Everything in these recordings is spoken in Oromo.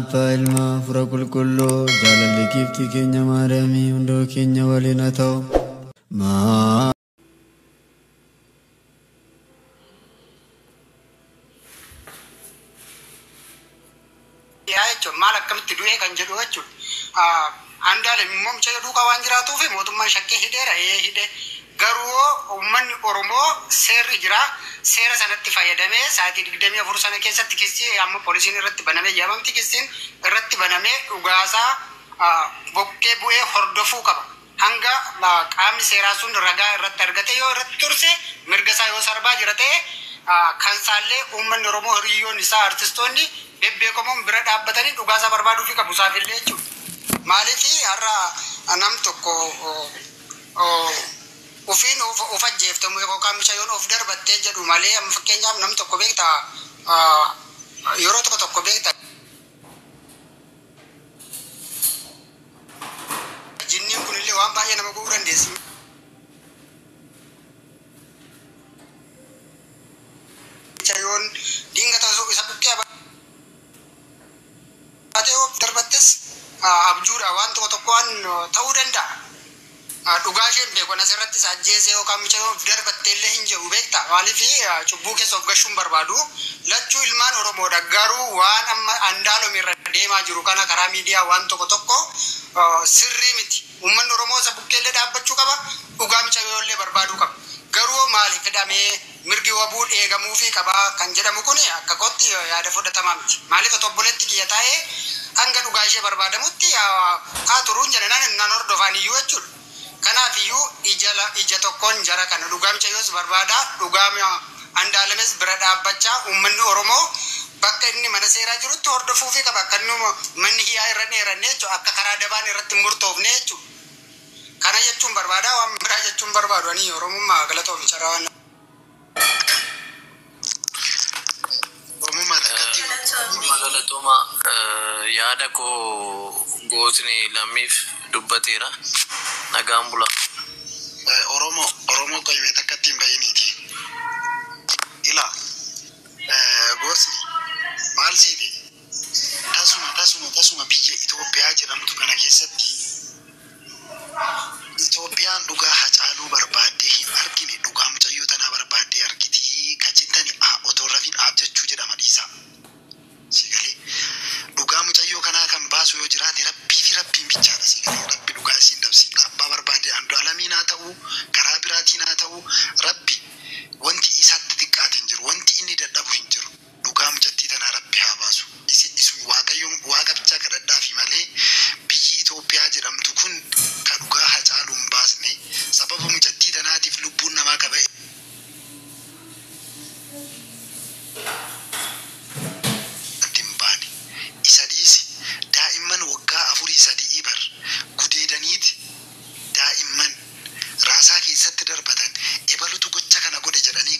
Palma Frakul Kullo Jalali Kifti Kenya Marami Undo Kenya Walinato Ma Malak kam tidue kan jedhu jechuun andale momcha duuka waan jiraatu fi mootummaan shakkii hideera hide garuu ummanni Oromoo seerri jira seera sanatti fayyadamee sa'aatii 24 sana keessatti kissii amma poolisiin irratti banamee yaamamti kissiin irratti banamee dhugaasaa bokkee bu'ee hordofuu qaba hanga qaamni seeraa sun ragaa irratti argate yoo irratti turse mirga isaa yoo sarbaa jira ta'e kan saallee ummanni Oromoo hiriyoon isaa artistoonni beekamoon bira dhaabbatanii dhugaasaa barbaaduu fi qabu saafillee jechuudha. Maaliif har'a nam tokko ofiin of ajjeeftamu yookaan mishayoon of darbattee jedhu malee amma fakkeenyaaf nam tokko beekta yeroo tokko beekta jinniin kunillee waan baay'ee nama ga'uu dandeessi. Mishayoon dinga taasisuu isa bukkee darbattes abjuudha waan tokkoon ta'uu danda'a. Dhugaa isheen beekon asirratti sajjeesee yookaan mishayoon darbattee illee hin jedhu beekta. Maaliif cubbuu keessa of gashuun barbaadu lachuu ilmaan Oromoodha garuu waan amma Andu'aalem irra deemaa jiru kana karaa miidiyaa waan tokko sirrii miti. Uummanni Oromoo isa bukkeellee dhaabbachuu qaba dhugaa mishayoollee barbaaduu qaba. Garuu maaliif hidhamee mirgi wabuu eegamuu fi qaba kan jedhamu kun akka kootti yaada fudhatamaa miti. Maaliif obboleetti kiyya taa'ee hanga dhugaa ishee barbaadamutti haa turuun jedhan nan hordofaan iyyuu jechuudha. Kanaaf iyyuu ija tokkoon jara kana dhugaa mishayoos barbaada dhugaa Andu'aalemis bira dhaabbachaa uummanni Oromoo bakka inni mana seeraa jirutti hordofuu fi qaba akka manni hiyyaa irra dheeranne jechuudha akka karaa dabaan irratti murtoofne jechuudha. Kana jechuun barbaada waan biraa jechuun barbaadu ani Oromummaa galatoomi carraa waan Malalatooma yaada koo gootni lammiif dubbateera nagaan bula. Oromoo qoyimee takkatti hin bayiniiti. Ila gootni maal seete tasuma biyya Itoophiyaa jedhamtu kana keessatti Itoophiyaan dhugaa Hacaaluu barbaaddee hin argine dhugaa mucayyoo tanaa barbaaddee argiti ka jettani otoo rafiin abjachuu jedhama dhiisa. Sigalee dhugaa mucayyoo kanaa kan baasu yoo jiraate rabbiin bichaadha sigalee rabbi dhugaa isiin dabsiidha abbaa barbaade Andu'aalemiin haa ta'u karaa biraatiin haa ta'u rabbi wanti isaatti xiqqaate hin jiru wanti inni dadhabu hin jiru dhugaa mucattii tanaa rabbi haa baasu isin waaqayyoon waaqa bichaa kadhadhaa fi malee biyyi Itoophiyaa jedhamtu kun ka dhugaa Hacaaluu hin baasne sababa mucattii tanaatiif lubbuun namaa qaba'e. Daa'imman waggaa 4-3 bar gudeedaniiti daa'imman raasaa keessatti darbatan ebalutu gocha kana godhe jedhanii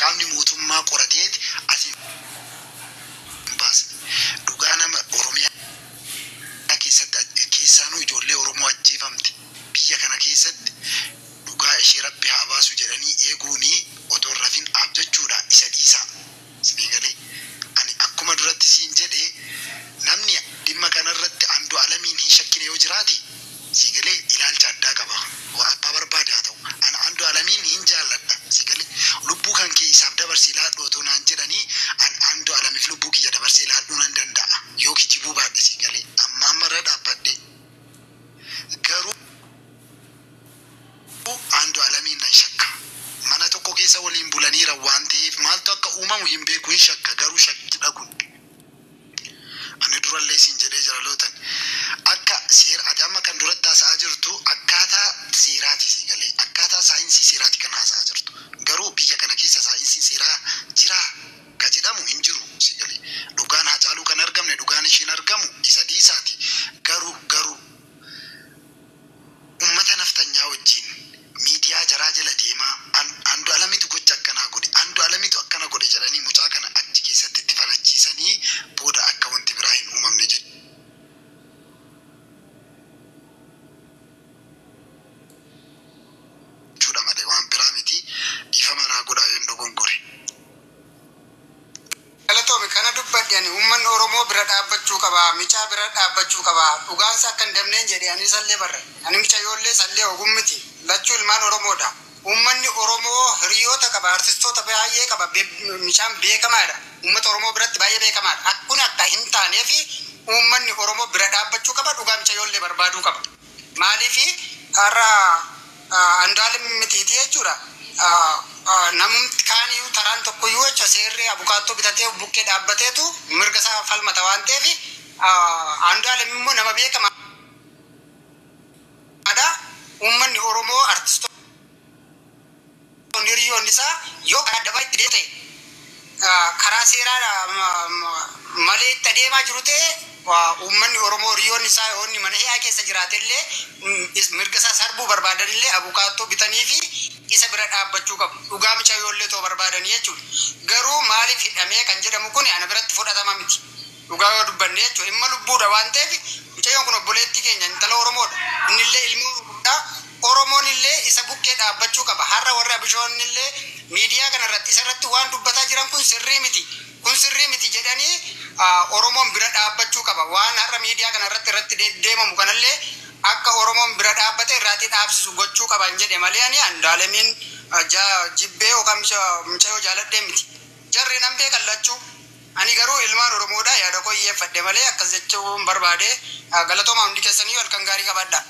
qaamni mootummaa qorateeti asiin baasne dhugaa nama Oromiyaa keessaanuu ijoollee Oromoo ajjeefamte biyya kana keessatti dhugaa ishee rabbi haa baasu jedhanii eeguuni otoo rafin abjachuudha isa dhiisaa sigalee ani akkuma duratti siin jedhee namni dhimma kanarratti Andu'aalemiin hin shakkine yoo jiraate sigalee ilaalcha addaa qaba waa abbaa barbaade haa ta'u ana Andu'aalemiin hin jaalladha sigalee lubbuu kan kee isaaf dabarsee laadhu otoo naan jedhanii Andu'aalemiif lubbuu kiyya dabarsee laadhuu nan danda'a yoo kijibuu baadhe sigalee amma ammarra dhaabbadhe garuu Andu'aalemiin nan shakka mana tokko keessa waliin bulaniira waan ta'eef maaltu akka uumamu hin beeku hin shakka garuu shakki dhaguun ani durallee siin jedhee jira lootan akka seera adama kan duratti haasa'aa jirtu akkaataa seeraati sigalee akkaataa saayinsii seeraati kan haasa'aa jirtu garuu biyya kana keessa saayinsii seeraa jira ka jedhamu hin jiru sigalee dhugaan Hacaaluu kan argamne dhugaan ishiin argamu isa dhiisaati garuu ummata naftanyaa wajjin miidiyaa jaraa jala deemaa Andu'aalemitu gocha akkanaa godhe Andu'aalemitu akkana godhe jedhanii mucaa kana achi keessatti itti farachiisanii booda akka wanti biraa hin uumamne jechuudha malee waan biraa miti dhiifama naa godhaa yoo dogongore. Galatoomi kana dubbadde ani uummanni Oromoo Oromoo bira dhaabbachuu qaba, micaa bira dhaabbachuu qaba. Dhugaan isaa akka hin dabneen jedhee ani sallee barre. Ani micha yoollee sallee ogummiti. Lachuu ilmaan Oromoodha. Uummanni Oromoo hiriyoota qaba, artistoota baay'ee qaba. Micaan beekamaadha. Uummata Oromoo biratti baay'ee beekamaadha. Akkun akka hin taaneefi uummanni Oromoo bira dhaabbachuu qaba, dhugaa micha yoollee barbaaduu qaba. Maaliifi har'a Andu'aalem mitiiti jechuudha. Namni kaaniyyuu taraan tokkoyyuu jecha seerri abukaattoo bitatee bukkee dhaabbateetu mirga isaa falmata waan ta'eef Andu'aalem immoo nama beekamaadha. Uummanni Oromoo artistoonni hiriyoonni isaa yoo karaa addabaa itti deete karaa seeraa malee itti adeemaa jiru ta'e uummanni Oromoo hiriyoonni isaa yoonni mana hidhaa keessa jiraatellee mirga isaa sarbuu barbaadanillee abukaattoo bitanii fi isa bira dhaabbachuu qabu. Dhugaa micha yoollee too barbaadanii jechuudha. Garuu maaliif hidhamee kan jedhamu kun ana biratti fudhatama miti. Dhugaa yoo dubbanne jechuudha. Dhimma lubbuudha waan ta'eef mucayyoon kun obboleettii keenya intala Oromoodha. Innillee ilmoo Oromoodha. Oromoon illee isa bukkee dhaabbachuu qaba. Har'a warra bishoonni illee miidiyaa kanarratti isarratti waan dubbataa jiran kun sirrii miti. Kun sirrii miti jedhanii Oromoon bira dhaabbachuu qaba. Waan har'a miidiyaa kanarratti irratti deemamu kanallee akka Oromoon bira dhaabbate irraati dhaabsisu gochuu qaban jedhe malee ani Andu'aalemiin jibbee yookaan mucayyoo jaaladhee miti. Jarri nan beekan lachuu. Ani garuu ilmaan Oromoodha yaada koo iyyeeffadhe malee akkas jechuun barbaade galatooma hundi keessanii halkan gaarii qabadha.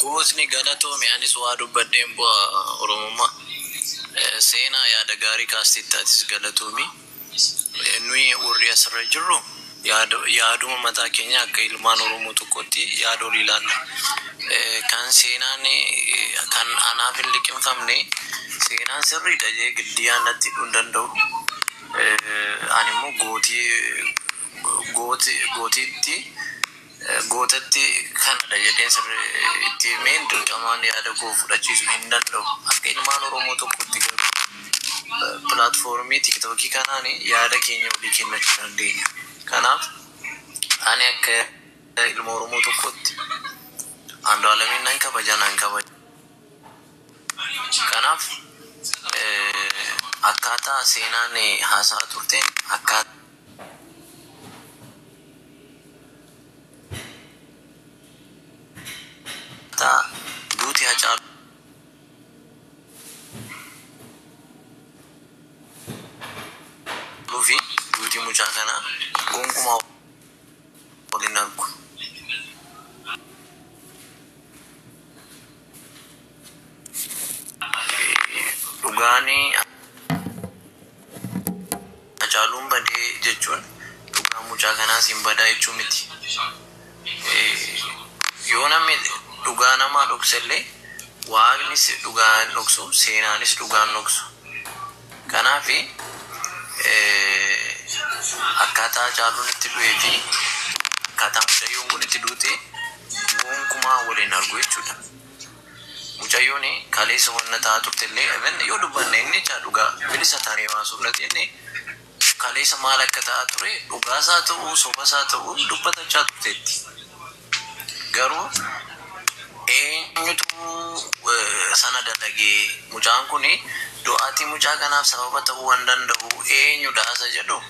Gootni galatoomi anis waa dubbadheen bu'a Oromummaa. Seenaa yaada gaarii kaastittaatis galatoomi. Nuyi warri asirra jirru yaaduma mataa keenya akka ilmaan Oromoo tokkotti yaada olii ilaalla. Kan seenaan kan anaaf hin liqinfamne seenaan sirriidha jee giddiyaan natti hidhuu danda'u. Ani immoo gootatti kanadha jedheen sirriitti himeen dirqamaan yaada koo fudhachiisuu hin danda'u. Akka ilmaan Oromoo tokkotti garuu pilaatfoormii tiktookii kanaan yaada keenya olii kennachuu dandeenya. Kanaaf ani akka ilma Oromoo tokkotti Andu'aalemiin nan kabaja. Kanaaf akkaataa seenaan haasaa turteen akkaataa duuti Hacaaluu fi duuti mucaa kanaa gonkumaa waliin argu. Dhugaanii Hacaaluun badee jechuun dhugaa mucaa kanaas hin badaa jechuu miti. Yoo namni dhugaa namaa dhoksellee waaqnis dhugaa dhoksu, seenaanis dhugaa dhoksu. Kanaaf akkaataa Hacaaluun itti du'ee fi akkaataa mucayyoon kun itti duute gonkumaa waliin argu jechuudha. Mucayyoon kaleessa wanna ta'a turtellee yoo dubbanne inni dhugaa bilisa taanee baasuuf lateenne kaleessa maal akka ta'a ture dhugaasaa ta'uu sobasaa ta'uu dubbatachaa turteetti. Garuu eenyutu sana dalagee mucaan kun du'aatii mucaa kanaaf sababa ta'uu waan danda'u eenyudha isa jedhu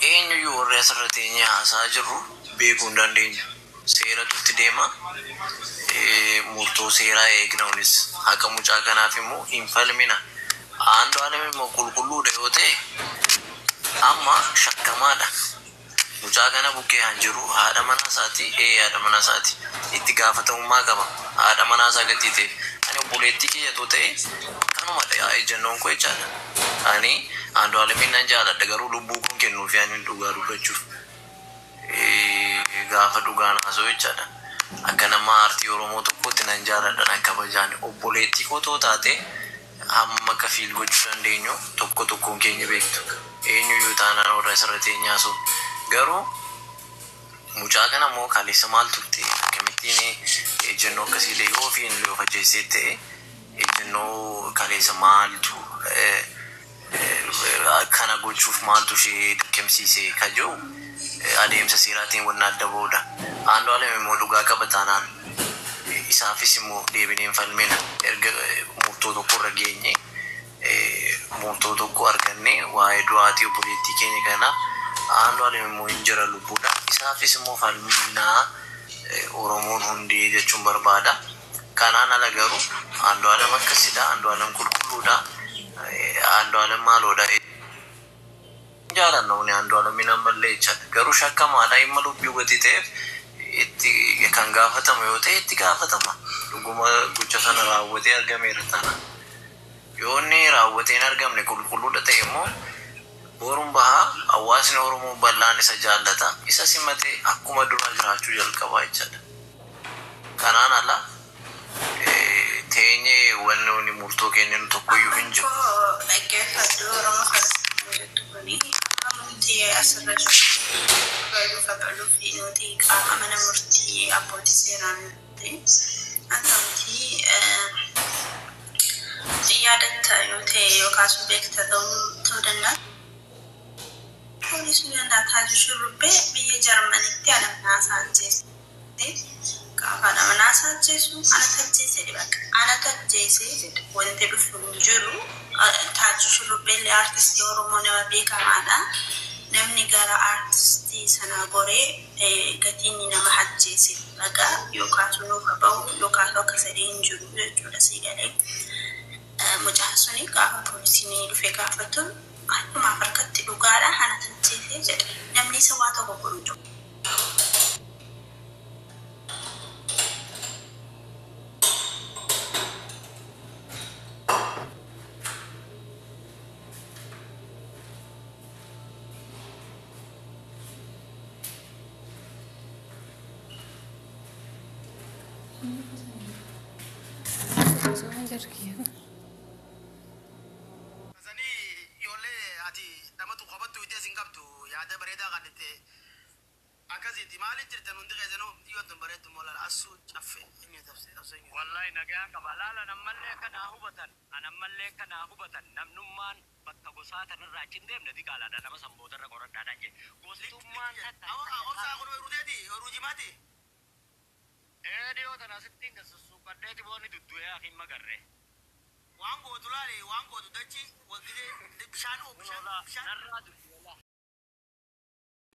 eenyuyyuu warri asirra teenyee haasaa jirru beekuu hin dandeenyu. Seeratu itti deema. Murtoo seeraa eegnuunis haqa mucaa kanaaf immoo hin falmina. Andu'aalem immoo qulqulluudha yoo ta'e amma shakkamaadha. Mucaa kana bukkee han jiru haadha manaa isaati haadha manaa isaati itti gaafatamummaa qaba. Haadha manaa isaa gatiite ani obboleettii kiyyatoo ta'e kanumadha ejjennoon koo jechaadha. Ani Andu'aalemiin nan jaaladha garuu lubbuu kun kennuufi ani dhugaa dubbachuuf gaafa dhugaan haasoo jechaadha. Akka nama aartii Oromoo tokkotti nan jaaladha nan kabajaan obboleettii koo too taate hamma kafiil gochuu dandeenyu tokkoon keenya beektu. Eenyuyyuu taanaan warra asirra teenyaa sun garuu mucaa kana immoo kaleessa maal turte akkamittiin ejjennoo akkasiilee yoo fi hin loofacheessee ta'e ejjennoo kaleessa maaltu kana gochuuf maaltu ishee dirqamsiisee kajoo adeemsa seeraatiin wanna adda booda. Andu'aalem immoo dhugaa qaba taanaan isaafis immoo deebineen falmina erga murtoo tokkorra geenye murtoo tokko argannee waa'ee du'aatii obboleettii keenya kana Andu'aalem immoo hin jira lubbuudha. Isaafis immoo falminaa Oromoon hundi jechuun barbaada. Kanaan ala garuu Andu'aalem akkasidha. Andu'aalem qulqulluudha. Andu'aalem maaloodha. Jaalannoon Andu'aalemin ammallee jechaadha. Garuu shakkamaadha imma lubbii hubatii ta'eef itti kan gaafatamu yoo ta'e itti gaafatama. Dhuguma gocha sana raawwatee argameera tana. Yoo inni raawwatee hin argamne qulqulluudha ta'e immoo boruun bahaa hawaasni Oromoo bal'aan isa jaallata. Isa simatee akkuma duraa jiraachuu jalqabaa jechaadha. Kanaan ala teenyee wannoonni murtoo kennan tokkoyyuu hin jiru. Dhaggeeffadhu Oromoo Faransaay jettu kuni amantii asirra jiru. Baay'ee fabaluu fi nuti qaama mana murtii abbootii seeraan amantii yaadatta yoo ta'e yookaas beekta ta'uu danda'a. Poolisiin nyaataa shurrubbee biyya Jarmaniitti anamnaa saanjeessee gaafa anamnaa saanjeessu ana tajjeessee dhibaka ana tajjeessee wanti dhufu hin jiru taaju shurrubbeellee aartistii Oromoo nama beekamaadha. Namni gara aartistii sana goree gatiin nama ajjeese dhagaa yookaas nuuf bahu yookaas akka sadii hin jiru jechuudha siigalee. Mucaan suni gaafa poolisiin dhufee gaafatu akkuma harkatti dhugaadha ana tajjeessee jedha. Namni isa waa tokko godhu jiru. والله نجاك بلالا نملي كنا هبتن أنا ملي كنا هبتن نمنمان بتقصات الرجال دم نديك على دنا مسام بودر قرن دنا جي قصتمان أو سأقول رودي روجي ماتي ديو تنا ستين كسسوق بدي بوني تدويا أخي ما قرره وانغو تلالي وانغو تدشي وكذا بشانو بشان